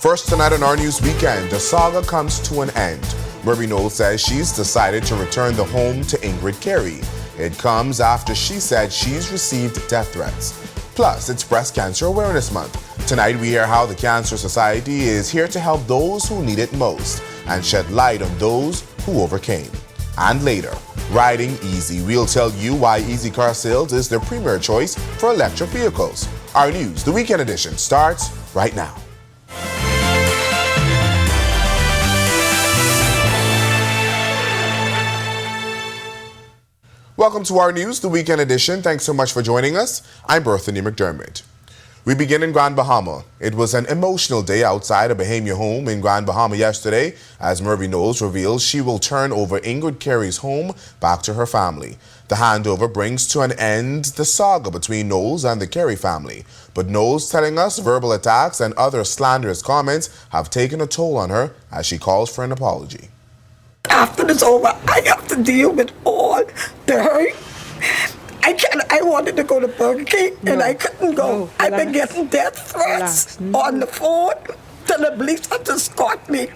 First tonight on Our News Weekend, the saga comes to an end. Murray Knowles says she's decided to return the home to Ingrid Carey. It comes after she said she's received death threats. Plus, it's Breast Cancer Awareness Month. Tonight, we hear how the Cancer Society is here to help those who need it most and shed light on those who overcame. And later, riding easy. We'll tell you why Easy Car Sales is their premier choice for electric vehicles. Our News, the Weekend Edition, starts right now. Welcome to Our News, the Weekend Edition. Thanks so much for joining us. I'm Berthany McDermott. We begin in Grand Bahama. It was an emotional day outside a Bahamian home in Grand Bahama yesterday as Murray Knowles reveals she will turn over Ingrid Carey's home back to her family. The handover brings to an end the saga between Knowles and the Carey family. But Knowles telling us verbal attacks and other slanderous comments have taken a toll on her as she calls for an apology. After this over, I have to deal with all the hurt. I wanted to go to Burger King and I couldn't go. I've been getting death threats on the phone. The police have to escort me.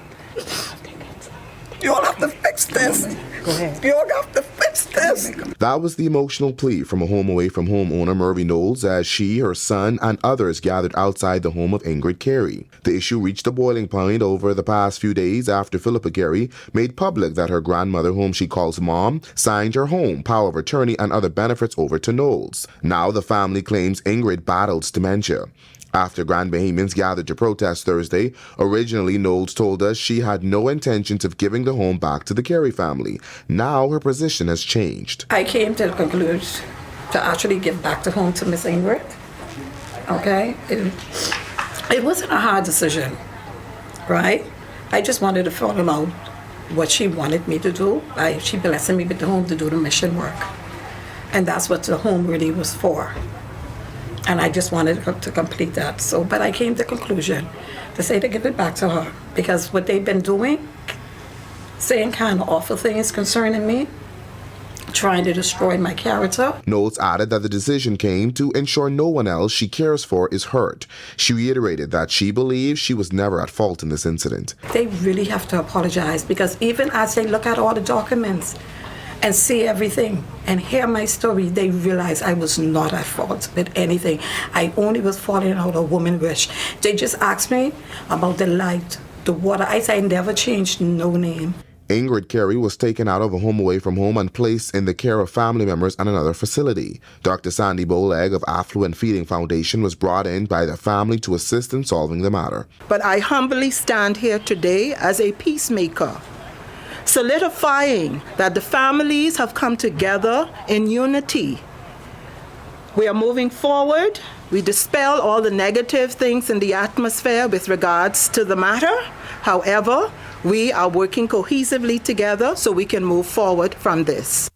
You all have to fix this. Go ahead. You all have to fix this. That was the emotional plea from a home away from home owner Murray Knowles as she, her son, and others gathered outside the home of Ingrid Carey. The issue reached a boiling point over the past few days after Philippa Carey made public that her grandmother, whom she calls Mom, signed her home, power of attorney, and other benefits over to Knowles. Now the family claims Ingrid battles dementia. After Grand Bahamians gathered to protest Thursday, originally Knowles told us she had no intentions of giving the home back to the Carey family. Now her position has changed. I came to the conclusion to actually give back the home to Miss Ingrid. Okay? It wasn't a hard decision, right? I just wanted to follow out what she wanted me to do. She blessed me with the home to do the mission work. And that's what the home really was for. And I just wanted her to complete that. But I came to the conclusion to say to give it back to her. Because what they've been doing, saying kind of awful things concerning me, trying to destroy my character. Knowles added that the decision came to ensure no one else she cares for is hurt. She reiterated that she believes she was never at fault in this incident. They really have to apologize because even as they look at all the documents and see everything and hear my story, they realize I was not at fault with anything. I only was falling out of woman wish. They just asked me about the light, the water. I said I never changed no name. Ingrid Carey was taken out of a home away from home and placed in the care of family members at another facility. Dr. Sandy Bowleg of Affluent Feeding Foundation was brought in by the family to assist in solving the matter. But I humbly stand here today as a peacemaker, solidifying that the families have come together in unity. We are moving forward. We dispel all the negative things in the atmosphere with regards to the matter. However, we are working cohesively together so we can move forward from this.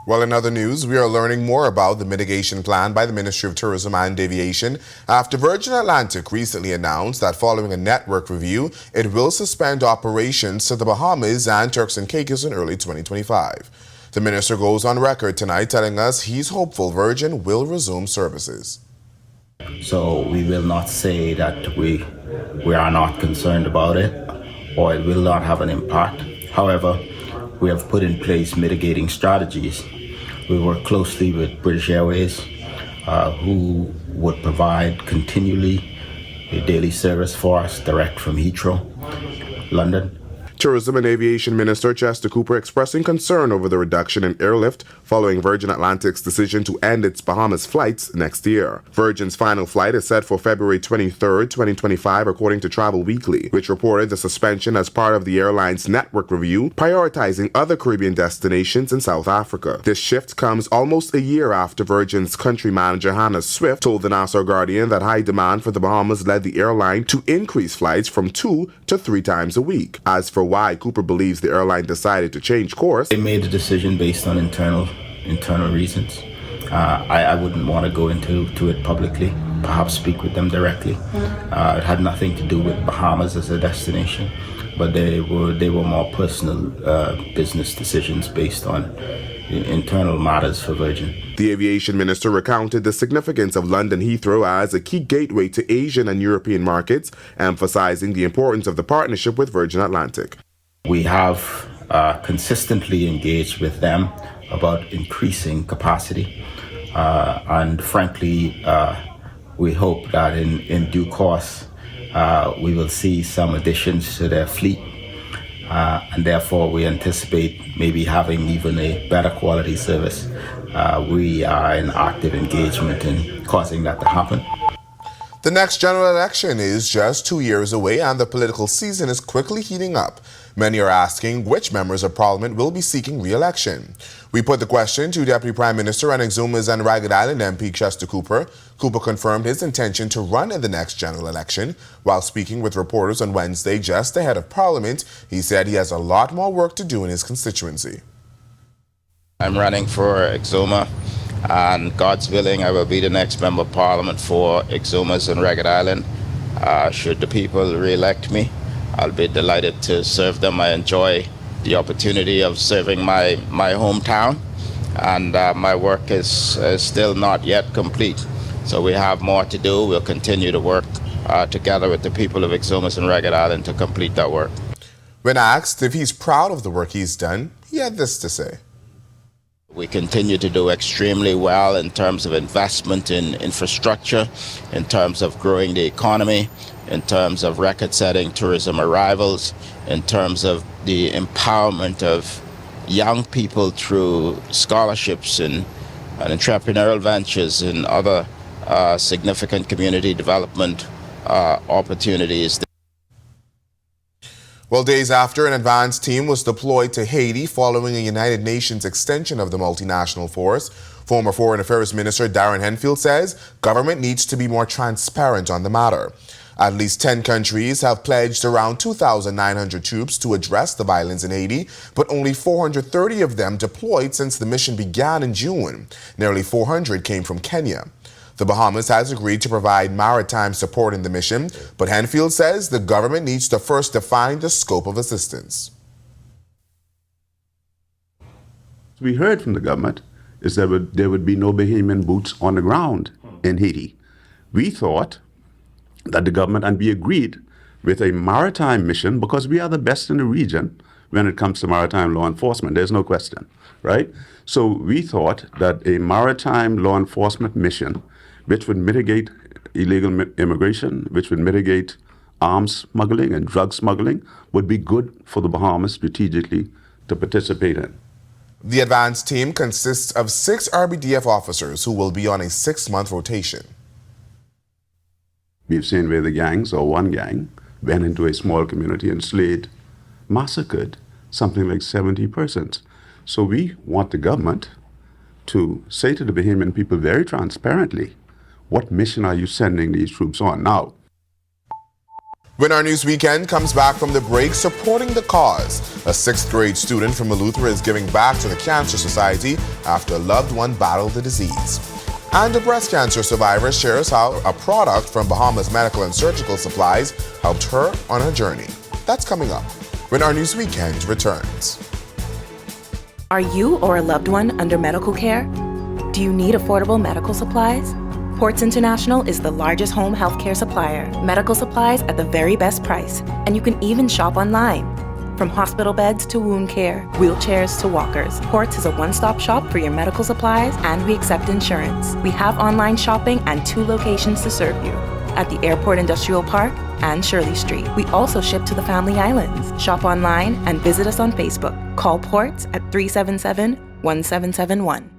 Well, in other news, we are learning more about the mitigation plan by the Ministry of Tourism and Aviation after Virgin Atlantic recently announced that following a network review, it will suspend operations to the Bahamas and Turks and Caicos in early 2025. The minister goes on record tonight telling us he's hopeful Virgin will resume services. So we will not say that we are not concerned about it or it will not have an impact. However, we have put in place mitigating strategies. We work closely with British Airways, who would provide continually a daily service for us direct from Heathrow, London. Tourism and Aviation Minister Chester Cooper expressing concern over the reduction in airlift following Virgin Atlantic's decision to end its Bahamas flights next year. Virgin's final flight is set for February 23, 2025, according to Travel Weekly, which reported the suspension as part of the airline's network review, prioritizing other Caribbean destinations in South Africa. This shift comes almost a year after Virgin's country manager Hannah Swift told the Nassau Guardian that high demand for the Bahamas led the airline to increase flights from 2 to 3 times a week. As for why Cooper believes the airline decided to change course, They made a decision based on internal reasons. I wouldn't want to go into it publicly, perhaps speak with them directly. It had nothing to do with Bahamas as a destination, but they were more personal business decisions based on internal matters for Virgin. The aviation minister recounted the significance of London Heathrow as a key gateway to Asian and European markets, emphasizing the importance of the partnership with Virgin Atlantic. We have consistently engaged with them about increasing capacity, and frankly, we hope that in due course we will see some additions to their fleet, and therefore we anticipate maybe having even a better quality service. We are in active engagement in causing that to happen. The next general election is just 2 years away and the political season is quickly heating up. Many are asking which members of parliament will be seeking re-election. We put the question to Deputy Prime Minister and Exumas and Ragged Island MP Chester Cooper. Cooper confirmed his intention to run in the next general election. While speaking with reporters on Wednesday just ahead of Parliament, he said he has a lot more work to do in his constituency. I'm running for Exuma, and God's willing, I will be the next Member of Parliament for Exumas and Ragged Island. Should the people re-elect me, I'll be delighted to serve them. I enjoy the opportunity of serving my hometown, and my work is still not yet complete. So we have more to do. We'll continue to work together with the people of Exumas and Ragged Island to complete that work. When asked if he's proud of the work he's done, he had this to say. We continue to do extremely well in terms of investment in infrastructure, in terms of growing the economy, in terms of record-setting tourism arrivals, in terms of the empowerment of young people through scholarships and entrepreneurial ventures and other significant community development opportunities. Well, days after an advance team was deployed to Haiti following a United Nations extension of the multinational force, former Foreign Affairs Minister Darren Henderson says government needs to be more transparent on the matter. At least 10 countries have pledged around 2,900 troops to address the violence in Haiti, but only 430 of them deployed since the mission began in June. Nearly 400 came from Kenya. The Bahamas has agreed to provide maritime support in the mission, but Henfield says the government needs to first define the scope of assistance. We heard from the government is that there would be no Bahamian boots on the ground in Haiti. We thought that the government, and we agreed with a maritime mission because we are the best in the region when it comes to maritime law enforcement. There's no question, right? So we thought that a maritime law enforcement mission which would mitigate illegal immigration, which would mitigate arms smuggling and drug smuggling, would be good for the Bahamas strategically to participate in. The advance team consists of 6 RBDF officers who will be on a 6-month rotation. We've seen where the gangs, or one gang, went into a small community and slayed, massacred something like 70 persons. So we want the government to say to the Bahamian people very transparently, what mission are you sending these troops on now? When Our News Weekend comes back from the break, supporting the cause. A 6th grade student from Eleuthera is giving back to the Cancer Society after a loved one battled the disease. And a breast cancer survivor shares how a product from Bahamas Medical and Surgical Supplies helped her on her journey. That's coming up when Our News Weekend returns. Are you or a loved one under medical care? Do you need affordable medical supplies? Ports International is the largest home healthcare supplier. Medical supplies at the very best price. And you can even shop online. From hospital beds to wound care, wheelchairs to walkers, Ports is a one-stop shop for your medical supplies, and we accept insurance. We have online shopping and 2 locations to serve you, at the Airport Industrial Park and Shirley Street. We also ship to the Family Islands. Shop online and visit us on Facebook. Call Ports at 377-1771.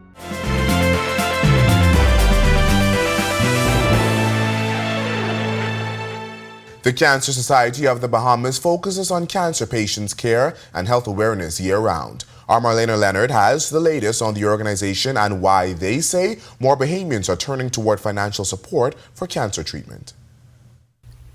The Cancer Society of the Bahamas focuses on cancer patients' care and health awareness year-round. Our Marlena Leonard has the latest on the organization and why they say more Bahamians are turning toward financial support for cancer treatment.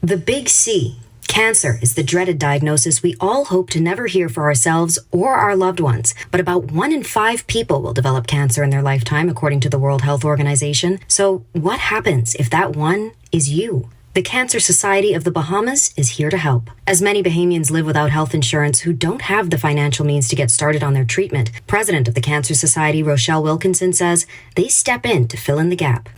The Big C. Cancer is the dreaded diagnosis we all hope to never hear for ourselves or our loved ones. But about 1 in 5 people will develop cancer in their lifetime, according to the World Health Organization. So what happens if that one is you? The Cancer Society of the Bahamas is here to help. As many Bahamians live without health insurance who don't have the financial means to get started on their treatment, President of the Cancer Society, Rochelle Wilkinson, says they step in to fill in the gap.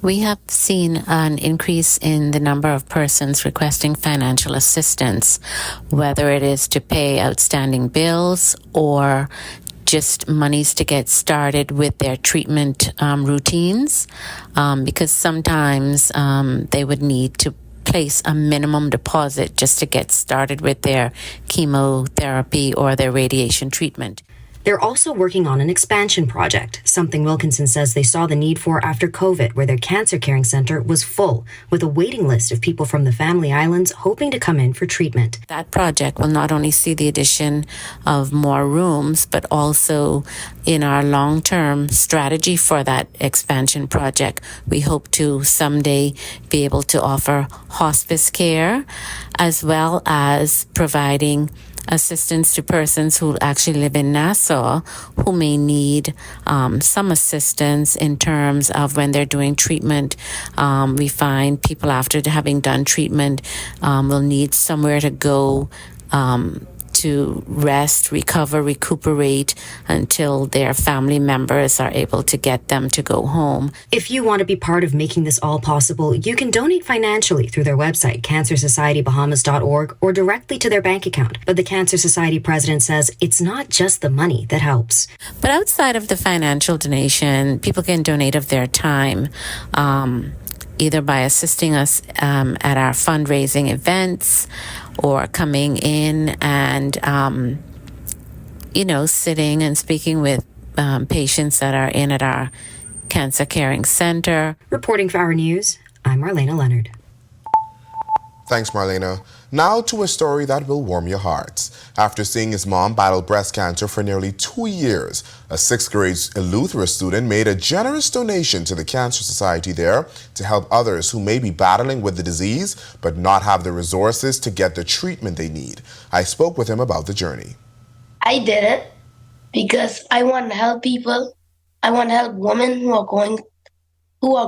We have seen an increase in the number of persons requesting financial assistance, whether it is to pay outstanding bills or just monies to get started with their treatment routines, because sometimes they would need to place a minimum deposit just to get started with their chemotherapy or their radiation treatment. They're also working on an expansion project, something Wilkinson says they saw the need for after COVID, where their cancer caring center was full, with a waiting list of people from the Family Islands hoping to come in for treatment. That project will not only see the addition of more rooms, but also in our long-term strategy for that expansion project, we hope to someday be able to offer hospice care, as well as providing assistance to persons who actually live in Nassau who may need some assistance in terms of when they're doing treatment. We find people after having done treatment will need somewhere to go to rest, recover, recuperate until their family members are able to get them to go home. If you want to be part of making this all possible, you can donate financially through their website, cancersocietybahamas.org, or directly to their bank account. But the Cancer Society president says it's not just the money that helps. But outside of the financial donation, people can donate of their time, either by assisting us at our fundraising events or coming in and, sitting and speaking with patients that are in at our cancer caring center. Reporting for Our News, I'm Marlena Leonard. Thanks, Marlena. Now to a story that will warm your hearts. After seeing his mom battle breast cancer for nearly 2 years, a 6th grade Eleuthera student made a generous donation to the Cancer Society there to help others who may be battling with the disease but not have the resources to get the treatment they need. I spoke with him about the journey. I did it because I want to help people. I want to help women who are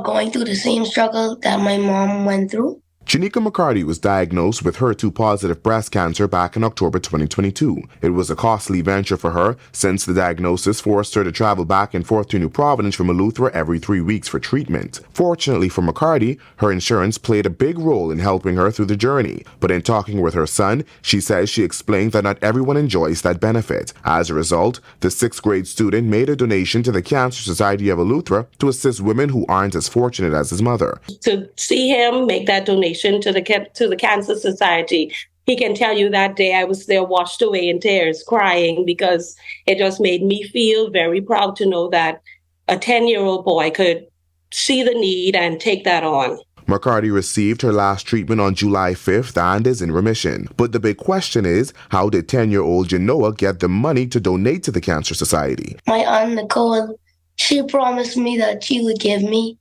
going through the same struggle that my mom went through. Janika McCarty was diagnosed with HER2-positive breast cancer back in October 2022. It was a costly venture for her since the diagnosis forced her to travel back and forth to New Providence from Eleuthera every 3 weeks for treatment. Fortunately for McCarty, her insurance played a big role in helping her through the journey. But in talking with her son, she says she explained that not everyone enjoys that benefit. As a result, the 6th grade student made a donation to the Cancer Society of Eleuthera to assist women who aren't as fortunate as his mother. To see him make that donation to the Cancer Society, he can tell you that day I was there washed away in tears, crying, because it just made me feel very proud to know that a 10-year-old boy could see the need and take that on. McCarty received her last treatment on July 5th and is in remission. But the big question is, how did 10-year-old Genoa get the money to donate to the Cancer Society? My aunt Nicole, she promised me that she would give me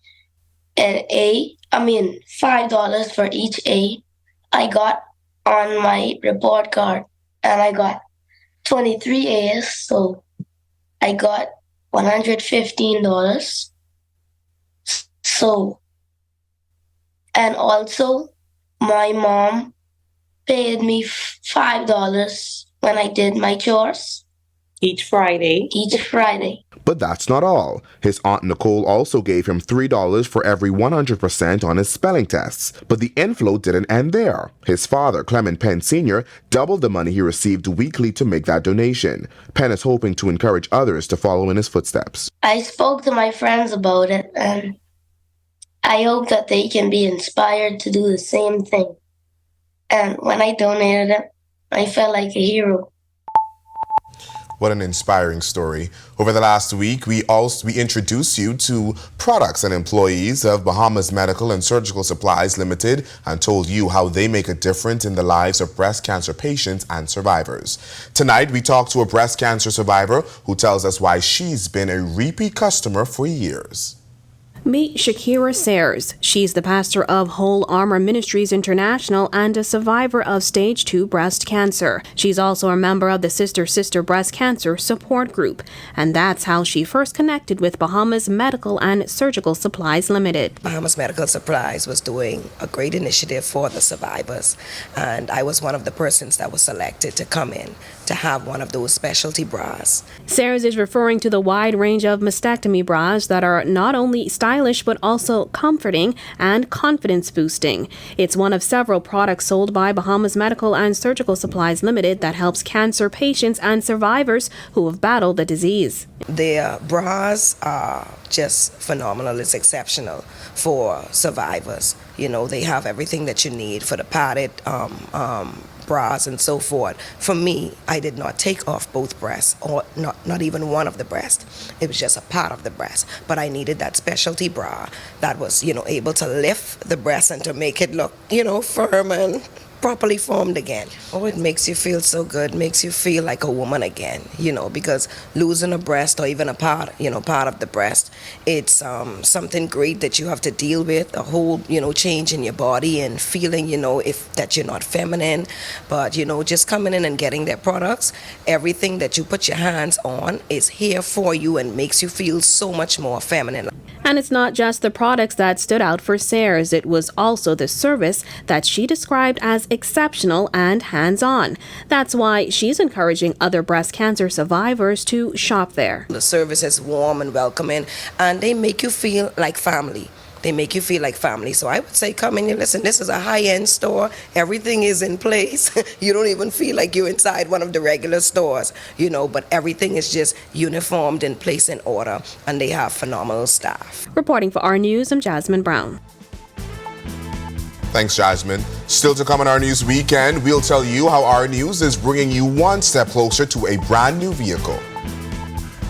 $5 for each A I got on my report card, and I got 23 A's, so I got $115. So, and also my mom paid me $5 when I did my chores. Each Friday. But that's not all. His aunt Nicole also gave him $3 for every 100% on his spelling tests. But the inflow didn't end there. His father, Clement Penn Sr., doubled the money he received weekly to make that donation. Penn is hoping to encourage others to follow in his footsteps. I spoke to my friends about it, and I hope that they can be inspired to do the same thing. And when I donated it, I felt like a hero. What an inspiring story. Over the last week, we introduced you to products and employees of Bahamas Medical and Surgical Supplies Limited and told you how they make a difference in the lives of breast cancer patients and survivors. Tonight, we talked to a breast cancer survivor who tells us why she's been a repeat customer for years. Meet Shakira Sayers. She's the pastor of Whole Armor Ministries International and a survivor of stage 2 breast cancer. She's also a member of the Sister Breast Cancer Support Group, and that's how she first connected with Bahamas Medical and Surgical Supplies Limited. Bahamas Medical Supplies was doing a great initiative for the survivors, and I was one of the persons that was selected to come in to have one of those specialty bras. Sayers is referring to the wide range of mastectomy bras that are not only stylish but also comforting and confidence boosting. It's one of several products sold by Bahamas Medical and Surgical Supplies Limited that helps cancer patients and survivors who have battled the disease. Their bras are just phenomenal. It's exceptional for survivors. You know, they have everything that you need for the padded bras and so forth. For me, I did not take off both breasts, or not even one of the breasts. It was just a part of the breast. But I needed that specialty bra that was, able to lift the breast and to make it look, firm and properly formed again. Oh, it makes you feel so good, makes you feel like a woman again, because losing a breast or even a part of the breast, it's something great that you have to deal with, a whole, change in your body and feeling, if that you're not feminine, but, just coming in and getting their products, everything that you put your hands on is here for you and makes you feel so much more feminine. And it's not just the products that stood out for Sayers, it was also the service that she described as exceptional and hands-on. That's why she's encouraging other breast cancer survivors to shop there. The service is warm and welcoming, and they make you feel like family. So I would say come in and listen, this is a high-end store. Everything is in place. You don't even feel like you're inside one of the regular stores, but everything is just uniformed and placed in order, and they have phenomenal staff. Reporting for Our News, I'm Jasmine Brown. Thanks, Jasmine. Still to come on Our News Weekend, we'll tell you how Our News is bringing you one step closer to a brand new vehicle.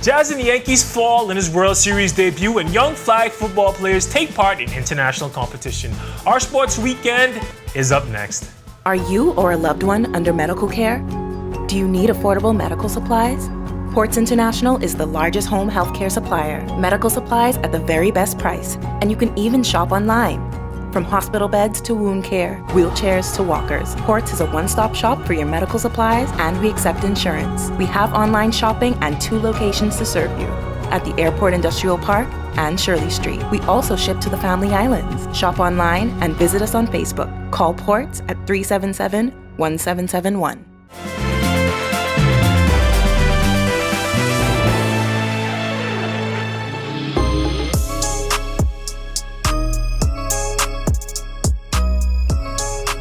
Jazz and the Yankees fall in his World Series debut, and young flag football players take part in international competition. Our Sports Weekend is up next. Are you or a loved one under medical care? Do you need affordable medical supplies? Ports International is the largest home healthcare supplier. Medical supplies at the very best price, and you can even shop online. From hospital beds to wound care, wheelchairs to walkers, Ports is a one-stop shop for your medical supplies, and we accept insurance. We have online shopping and 2 locations to serve you, at the Airport Industrial Park and Shirley Street. We also ship to the Family Islands. Shop online and visit us on Facebook. Call Ports at 377-1771.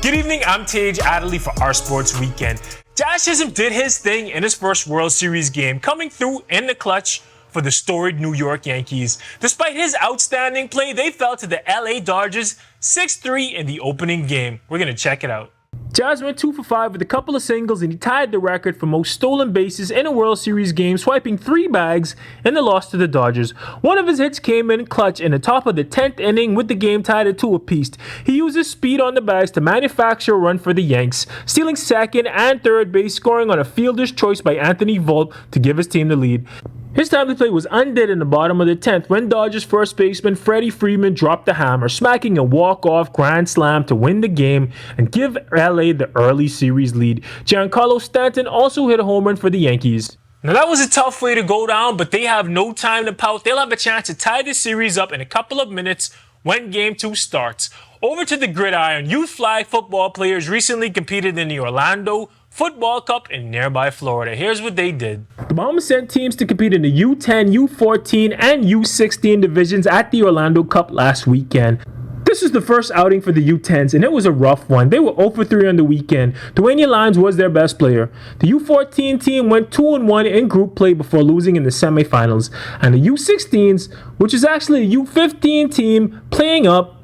Good evening, I'm Tage Adderley for Our Sports Weekend. Josh Chisholm did his thing in his first World Series game, coming through in the clutch for the storied New York Yankees. Despite his outstanding play, they fell to the LA Dodgers 6-3 in the opening game. We're going to check it out. Jazz went 2 for 5 with a couple of singles, and he tied the record for most stolen bases in a World Series game, swiping 3 bags in the loss to the Dodgers. One of his hits came in clutch in the top of the 10th inning with the game tied at 2 apiece. He used his speed on the bags to manufacture a run for the Yanks, stealing second and third base, scoring on a fielder's choice by Anthony Volpe to give his team the lead. His timely play was undid in the bottom of the 10th when Dodgers first baseman Freddie Freeman dropped the hammer, smacking a walk-off grand slam to win the game and give LA the early series lead. Giancarlo Stanton also hit a home run for the Yankees. Now that was a tough way to go down, but they have no time to pout. They'll have a chance to tie the series up in a couple of minutes when Game 2 starts. Over to the gridiron. Youth flag football players recently competed in the Orlando Football Cup in nearby Florida. Here's what they did. The Bahamas sent teams to compete in the U10, U14, and U16 divisions at the Orlando Cup last weekend. This was the first outing for the U10s, and it was a rough one. They were 0 for 3 on the weekend. Dwayne Lyons was their best player. The U14 team went 2-1 in group play before losing in the semifinals. And the U16s, which is actually a U15 team playing up,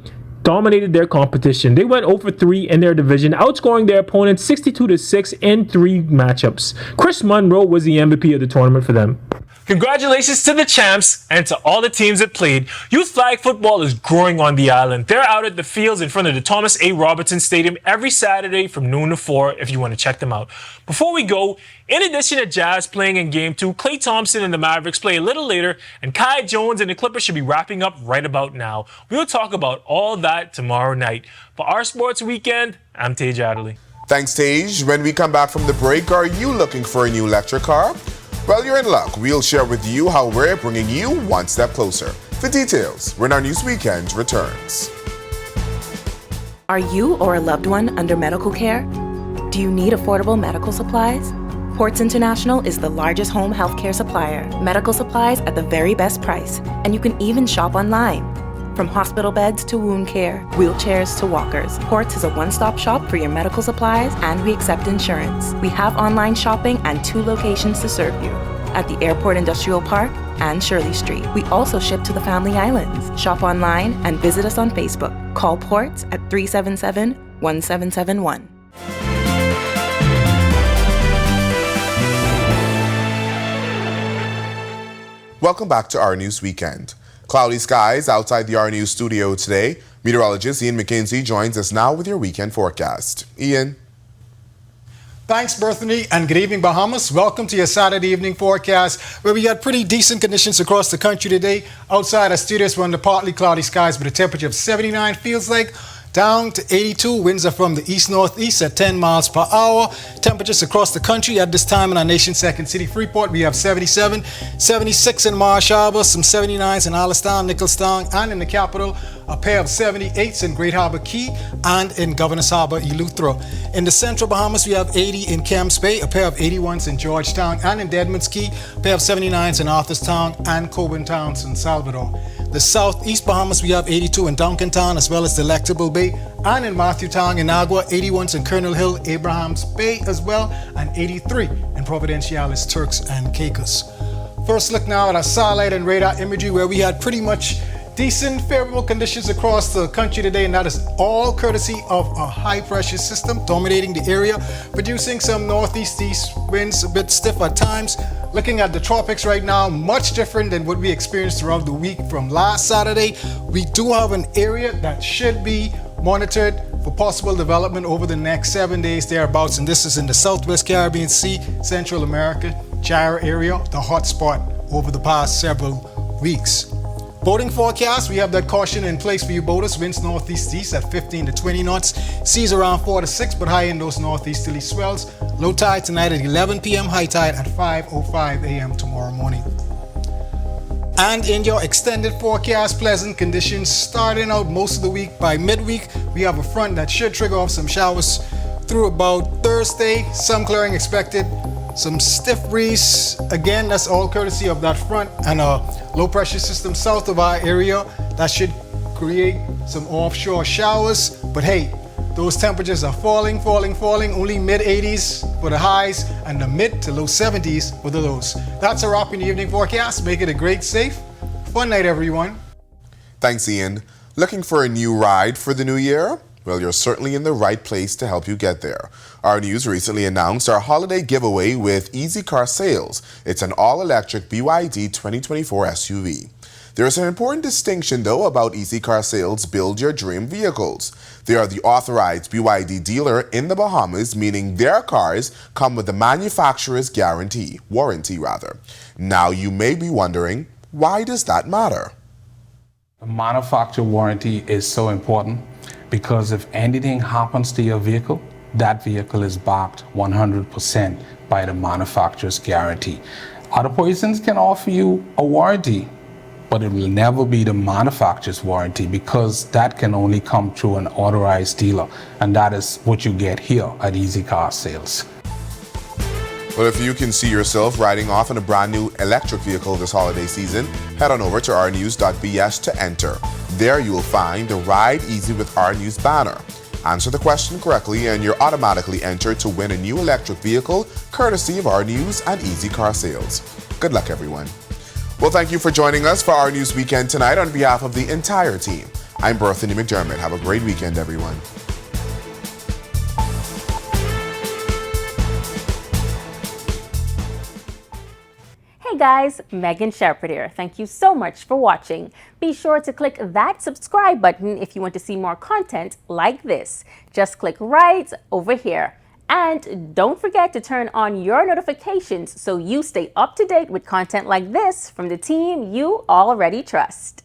dominated their competition. They went 0 for 3 in their division, outscoring their opponents 62-6 in 3 matchups. Chris Monroe was the MVP of the tournament for them. Congratulations to the champs and to all the teams that played. Youth flag football is growing on the island. They're out at the fields in front of the Thomas A. Robertson Stadium every Saturday from noon to 4 if you want to check them out. Before we go, in addition to Jazz playing in Game 2, Klay Thompson and the Mavericks play a little later, and Kai Jones and the Clippers should be wrapping up right about now. We'll talk about all that tomorrow night. For Our Sports Weekend, I'm Tej Adderley. Thanks, Tej. When we come back from the break, are you looking for a new electric car? Well, you're in luck. We'll share with you how we're bringing you one step closer. For details, when Our News Weekend returns. Are you or a loved one under medical care? Do you need affordable medical supplies? Ports International is the largest home healthcare supplier. Medical supplies at the very best price, and you can even shop online. From hospital beds to wound care, wheelchairs to walkers, Ports is a one-stop shop for your medical supplies, and we accept insurance. We have online shopping and 2 locations to serve you, at the Airport Industrial Park and Shirley Street. We also ship to the Family Islands. Shop online and visit us on Facebook. Call Ports at 377-1771. Welcome back to Our News Weekend. Cloudy skies outside the Our News studio today. Meteorologist Ian McKenzie joins us now with your weekend forecast. Ian. Thanks, Bethany, and good evening, Bahamas. Welcome to your Saturday evening forecast, where we had pretty decent conditions across the country today. Outside our studios, we're under partly cloudy skies with a temperature of 79, feels like down to 82. Winds are from the east-northeast at 10 miles per hour. Temperatures across the country at this time in our nation's second city, Freeport, we have 77, 76 in Marsh Harbor, some 79s in Allenstown, Nicholstown, and in the capital, a pair of 78s in Great Harbor Key and in Governor's Harbor, Eleuthera. In the central Bahamas, we have 80 in Camps Bay, a pair of 81s in Georgetown and in Deadman's Key, a pair of 79s in Arthurstown and Coburn Town, San Salvador. The southeast Bahamas, we have 82 in Duncantown, as well as Delectable Bay, and in Matthewtown, Inagua, 81s in Colonel Hill, Abrahams Bay as well, and 83 in Providenciales, Turks and Caicos. First look now at our satellite and radar imagery, where we had pretty much decent, favorable conditions across the country today, and that is all courtesy of a high-pressure system dominating the area, producing some northeast-east winds, a bit stiff at times. Looking at the tropics right now, much different than what we experienced throughout the week from last Saturday. We do have an area that should be monitored for possible development over the next 7 days thereabouts, and this is in the Southwest Caribbean Sea, Central America, gyre area, the hot spot over the past several weeks. Boating forecast, we have that caution in place for you boaters. Winds northeast-east at 15 to 20 knots. Seas around 4 to 6, but high in those northeasterly swells. Low tide tonight at 11 p.m., high tide at 5:05 a.m. tomorrow morning. And in your extended forecast, pleasant conditions starting out most of the week. By midweek, we have a front that should trigger off some showers through about Thursday. Some clearing expected. Some stiff breeze. Again, that's all courtesy of that front and a low pressure system south of our area that should create some offshore showers. But hey, those temperatures are falling, only mid 80s for the highs and the mid to low 70s for the lows. That's a wrap in the evening forecast. Make it a great, safe, fun night, everyone. Thanks, Ian. Looking for a new ride for the new year? Well, you're certainly in the right place to help you get there. Our News recently announced our holiday giveaway with Easy Car Sales. It's an all-electric BYD 2024 SUV. There's an important distinction, though, about Easy Car Sales Build Your Dream vehicles. They are the authorized BYD dealer in the Bahamas, meaning their cars come with the manufacturer's warranty. Now, you may be wondering, why does that matter? The manufacturer warranty is so important because if anything happens to your vehicle, that vehicle is backed 100% by the manufacturer's guarantee. Other persons can offer you a warranty, but it will never be the manufacturer's warranty because that can only come through an authorized dealer, and that is what you get here at Easy Car Sales. Well, if you can see yourself riding off in a brand new electric vehicle this holiday season, head on over to ournews.bs to enter. There you will find the Ride Easy with Our News banner. Answer the question correctly and you're automatically entered to win a new electric vehicle courtesy of Our News and Easy Car Sales. Good luck, everyone. Well, thank you for joining us for Our News Weekend tonight on behalf of the entire team. I'm Bethany McDermott. Have a great weekend, everyone. Hey Hey guys, Megan Shepherd here. Thank you so much for watching. Be sure to click that subscribe button if you want to see more content like this. Just click right over here. And don't forget to turn on your notifications so you stay up to date with content like this from the team you already trust.